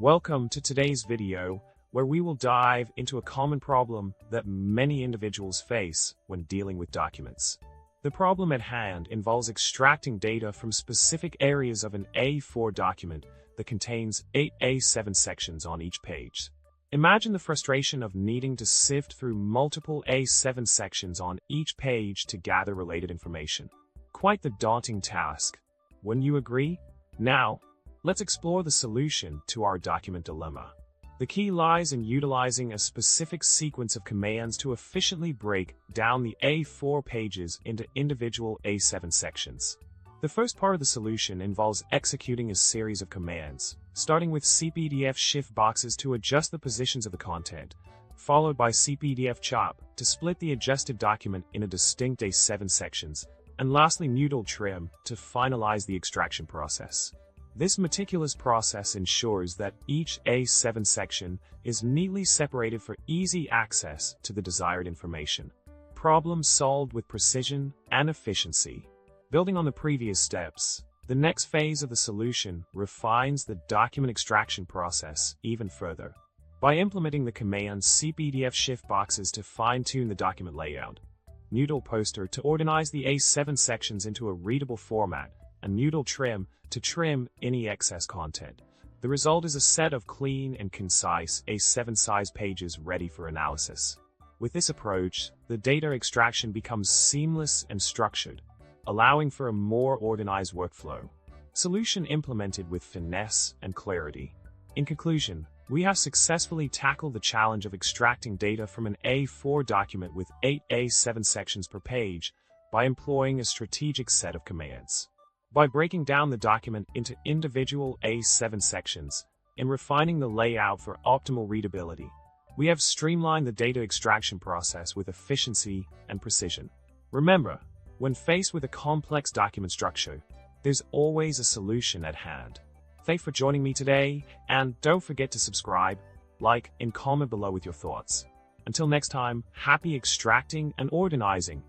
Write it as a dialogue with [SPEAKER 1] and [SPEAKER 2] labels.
[SPEAKER 1] Welcome to today's video, where we will dive into a common problem that many individuals face when dealing with documents. The problem at hand involves extracting data from specific areas of an A4 document that contains 8 A7 sections on each page. Imagine the frustration of needing to sift through multiple A7 sections on each page to gather related information. Quite the daunting task. Wouldn't you agree? Now, let's explore the solution to our document dilemma. The key lies in utilizing a specific sequence of commands to efficiently break down the A4 pages into individual A7 sections. The first part of the solution involves executing a series of commands, starting with pdfbox to adjust the positions of the content, followed by pdfchop to split the adjusted document into distinct A7 sections, and lastly trim to finalize the extraction process. This meticulous process ensures that each A7 section is neatly separated for easy access to the desired information. Problem solved with precision and efficiency. Building on the previous steps, the next phase of the solution refines the document extraction process even further. By implementing the command pdfbox to fine-tune the document layout, poster to organize the A7 sections into a readable format, and trim to trim any excess content. The result is a set of clean and concise A7 size pages ready for analysis. With this approach, the data extraction becomes seamless and structured, allowing for a more organized workflow. Solution implemented with finesse and clarity. In conclusion, we have successfully tackled the challenge of extracting data from an A4 document with 8 A7 sections per page by employing a strategic set of commands. By breaking down the document into individual A7 sections and refining the layout for optimal readability, we have streamlined the data extraction process with efficiency and precision. Remember, when faced with a complex document structure, there's always a solution at hand. Thanks for joining me today, and don't forget to subscribe, like, and comment below with your thoughts. Until next time, happy extracting and organizing.